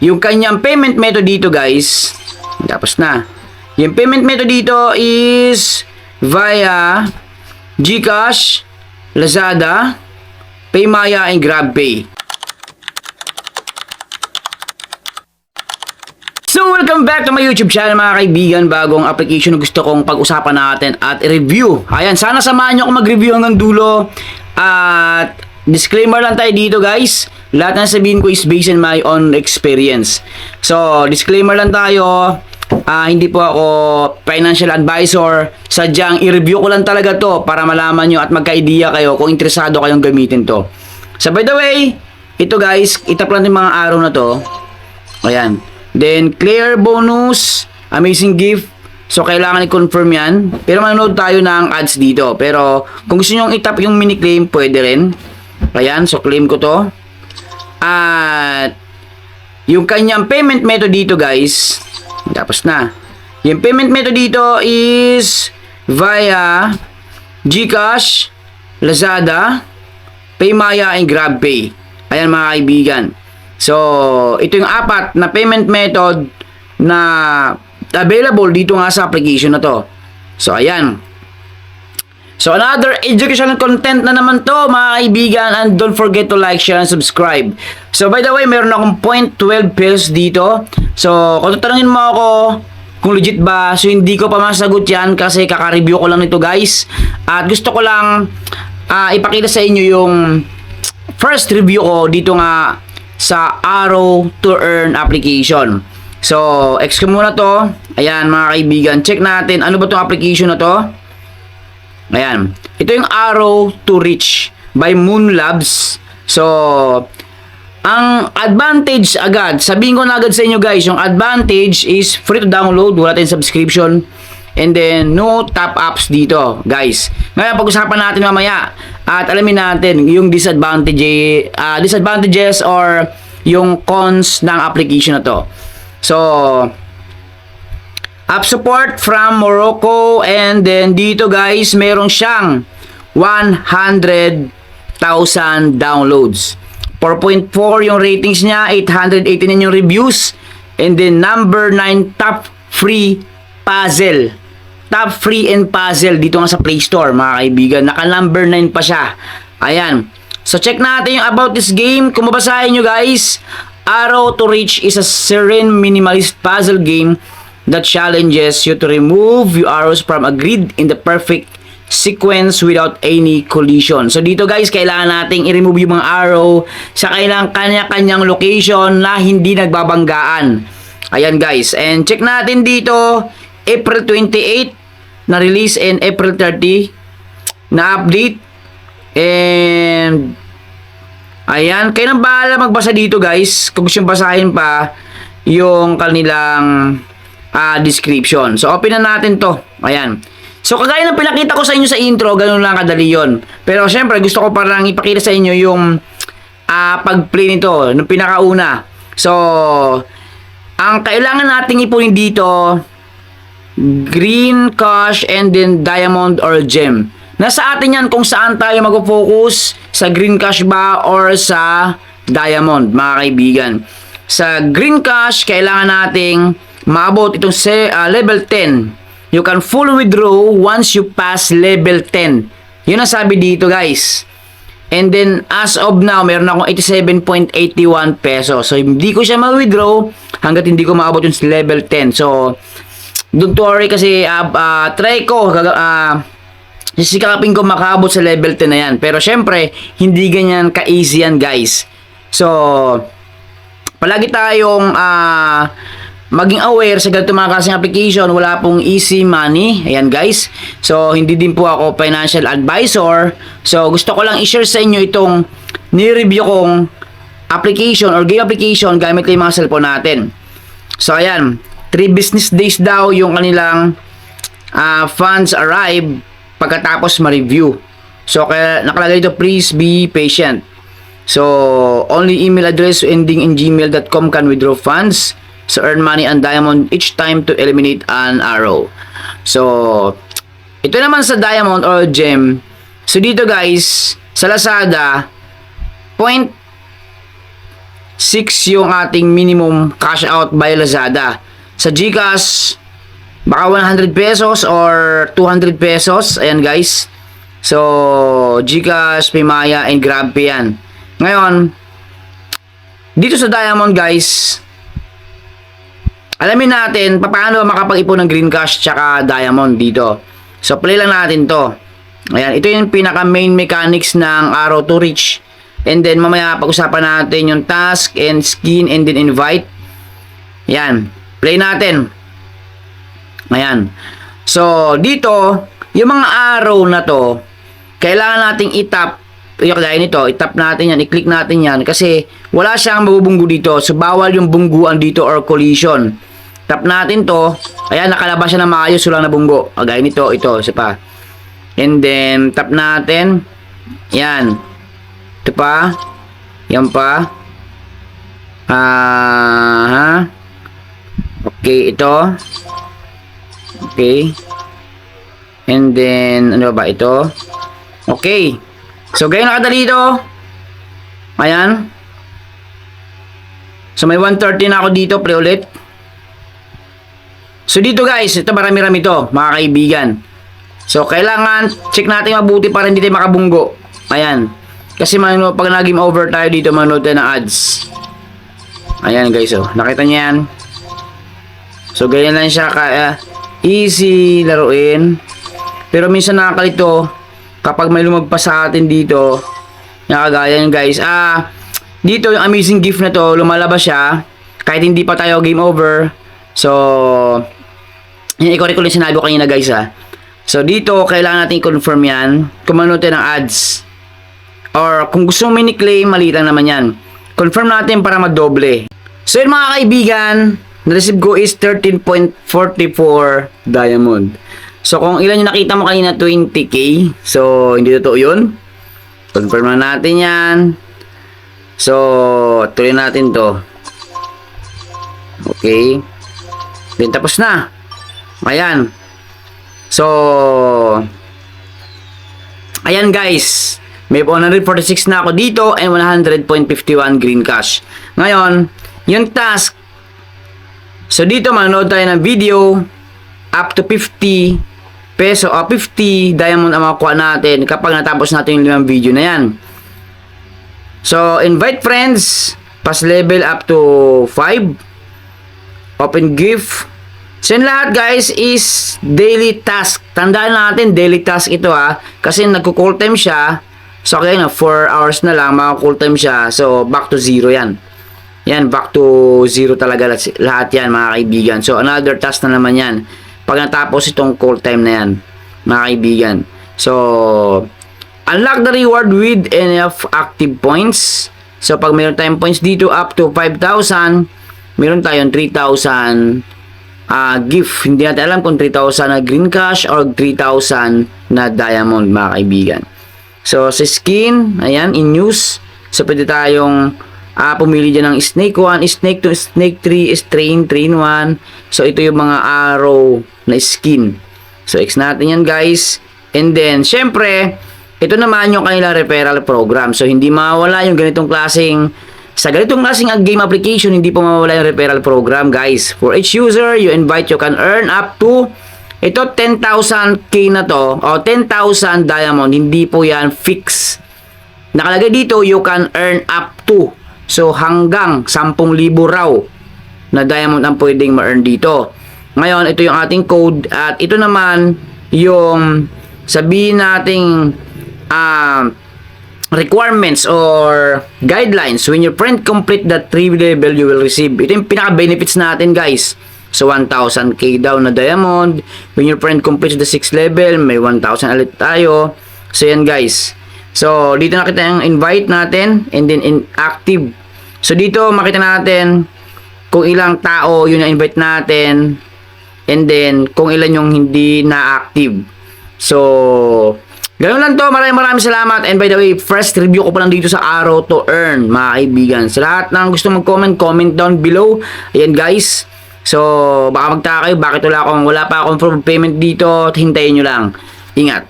yung kanyang payment method dito guys, tapos na. Yung payment method dito is via GCash, Lazada, Paymaya, and GrabPay. So, welcome back to my YouTube channel mga kaibigan. Bagong application na gusto kong pag-usapan natin at review. Ayan, sana samahan nyo ako mag-review hanggang dulo. At disclaimer lang tayo dito guys. Lahat na sabihin ko is based on my own experience. So, disclaimer lang tayo. Hindi po ako financial advisor. Sadyang i-review ko lang talaga to para malaman nyo at magka-idea kayo kung interesado kayong gamitin to. So, by the way, ito guys, itap lang yung mga araw na to. Ayan. Then, clear bonus, amazing gift. So, kailangan i-confirm yan. Pero manonood tayo ng ads dito. Pero, kung gusto nyo itap yung mini-claim, pwede rin. Ayan, so claim ko to. At, yung kanyang payment method dito guys, tapos na. Yung payment method dito is via GCash, Lazada, Paymaya, and GrabPay. Ayan mga kaibigan. So, ito yung apat na payment method na available dito nga sa application na to. So, ayan. So, another educational content na naman to, mga kaibigan. And don't forget to like, share, and subscribe. So, by the way, meron akong 0.12 pesos dito. So, kung tatanungin mo ako kung legit ba, so hindi ko pa masagot yan kasi kaka-review ko lang nito guys. At gusto ko lang ipakita sa inyo yung first review ko dito nga sa Arrow to Earn application. So, X ko muna to. Ayan mga kaibigan, check natin ano ba tong application na to. Ayan, ito yung Arrow to Reach by Moon Labs. So, ang advantage agad, sabihin ko na agad sa inyo guys, yung advantage is free to download, wala tayong subscription, and then no top ups dito guys. Ngayon pag-usapan natin mamaya at alamin natin yung disadvantages or yung cons ng application na to. So, app support from Morocco, and then dito guys meron siyang 100,000 downloads. 4.4 yung ratings niya, 889 yung reviews, and then number 9 top free puzzle. Top free and puzzle dito nga sa Play Store mga kaibigan. Naka number 9 pa siya. Ayan. So check natin yung about this game. Kung mabasahin nyo guys, Arrow to Reach is a serene minimalist puzzle game that challenges you to remove your arrows from a grid in the perfect sequence without any collision. So dito guys, kailangan nating i-remove yung mga arrow sa kailangan kanya-kanyang location na hindi nagbabanggaan. Ayan guys. And check natin dito, April 28 na release and April 30 na update. And ayan, kayo nang bahala magbasa dito guys kung gusto nyo basahin pa yung kanilang description. So open na natin to. Ayan. So kagaya ng pinakita ko sa inyo sa intro, ganun lang kadali yun. Pero syempre gusto ko parang ipakita sa inyo yung pag-play nito nung pinakauna. So ang kailangan nating ipunin dito, green, cash, and then diamond or gem. Nasa atin yan kung saan tayo mag-focus, sa green cash ba or sa diamond mga kaibigan. Sa green cash, kailangan nating maabot itong level 10. You can full withdraw once you pass level 10. Yun ang sabi dito guys. And then as of now, meron akong 87.81 pesos. So hindi ko siya ma-withdraw hanggat hindi ko maabot yung level 10. So don't worry kasi try ko sisikapin ko makaabot sa level 10 na yan. Pero syempre hindi ganyan ka-easy yan guys. So palagi tayong maging aware sa ganito mga klaseng application. Wala pong easy money. Ayan guys. So hindi din po ako financial advisor. So gusto ko lang i-share sa inyo itong ni-review kong application or game application gamit ko yung mga cellphone natin. So ayan, 3 business days daw yung kanilang funds arrive pagkatapos ma-review. So kaya nakalagay dito, please be patient. So only email address ending in gmail.com can withdraw funds. So earn money and diamond each time to eliminate an arrow. So ito naman sa diamond or gem. So dito guys, sa Lazada, 6 yung ating minimum cash out by Lazada. Sa GCash, baka 100 pesos or 200 pesos. Ayan guys. So, GCash, Paymaya, and GrabPay yan. Ngayon, dito sa Diamond guys, alamin natin paano makapag-ipon ng Green Cash tsaka Diamond dito. So, play lang natin to. Ayan, ito yung pinaka main mechanics ng Arrow to Reach. And then, mamaya pag-usapan natin yung task and skin and then invite. Ayan, play natin. Ayan. So, dito, yung mga arrow na to, kailangan nating itap. Yung kagaya nito, itap natin yan, i-click natin yan kasi wala siyang mabubunggo dito. So, bawal yung bungguan dito or collision. Tap natin to. Ayan, nakalabas siya na maayos, wala na bunggo. Kagaya nito, ito, isa pa. And then, tap natin. Yan. Ito pa. Yan pa. Okay, ito. Okay. And then, ano ba ito? Okay. So, ganyan nakadali ito. Ayan. So, may 130 na ako dito. Play ulit. So, dito guys, ito marami-rami to, mga kaibigan. So, kailangan check natin mabuti para hindi tayo makabunggo. Ayan. Kasi pag nag-game over tayo dito, manood tayo ng ads. Ayan guys, oh. Nakita niyo yan? So, ganyan lang siya kaya easy laruin. Pero minsan nakakalito kapag may lumagpas sa atin dito, nakagaya yun guys. Dito yung amazing gift na to, lumalabas siya kahit hindi pa tayo game over. So, yun, ikaw rin sinabi ko kanina guys So, dito, kailangan natin confirm yan. Kung manood tayo ng ads. Or, kung gusto mo mini-claim, maliit lang naman yan. Confirm natin para madoble. So, yun mga kaibigan, na-receive ko is 13.44 diamond. So, kung ilan yung nakita mo kanina, 20k. So, hindi totoo yun. Confirm na natin yan. So, tuloy natin to. Okay. Then, tapos na. Ayan. So, ayan guys. May 146 na ako dito and 100.51 green cash. Ngayon, yung task. So, dito manood tayo ng video up to 50 peso o 50 diamond ang makuha natin kapag natapos natin yung 5 video na yan. So, invite friends, pass level up to 5, open gift. So, yung lahat guys is daily task. Tandaan natin, daily task ito kasi nagko-call time siya. So, okay na, 4 hours na lang, maka-call time siya. So, back to 0 yan. Yan, back to 0 talaga lahat yan mga kaibigan. So, another task na naman yan pag natapos itong call time na yan, mga kaibigan. So, unlock the reward with enough active points. So, pag mayroon tayong points dito up to 5,000, mayroon tayong 3,000 gift. Hindi natin alam kung 3,000 na green cash or 3,000 na diamond, mga kaibigan. So, sa skin, ayan, in news. So, pwede tayong pumili dyan ng snake 1, snake 2, snake 3, strain 3 in 1. So, ito yung mga arrow na skin. So, X natin yan guys. And then, syempre, ito naman yung kanilang referral program. So, hindi mawala yung ganitong klaseng, sa ganitong klaseng game application, hindi po mawala yung referral program guys. For each user you invite, you can earn up to, ito 10,000k na to, o 10,000 diamond. Hindi po yan fix. Nakalagay dito, you can earn up to. So, hanggang 10,000 raw na diamond ang pwedeng ma-earn dito. Ngayon, ito yung ating code. At ito naman yung sabihin nating requirements or guidelines. When your friend complete that 3 level, you will receive. Ito yung pinaka-benefits natin, guys. So, 1,000k daw na diamond. When your friend completes the 6 level, may 1,000 ulit tayo. So, yan, guys. So, dito nakita yung invite natin and then inactive. So, dito makita natin kung ilang tao yun yung invite natin and then kung ilan yung hindi na-active. So, ganoon lang to. Maraming salamat. And by the way, first review ko pa lang dito sa Arrow to Earn, mga kaibigan. Sa lahat ng gusto mag-comment, comment down below. Ayan, guys. So, baka magtaka kayo, bakit wala pa akong full payment dito. Hintayin nyo lang. Ingat.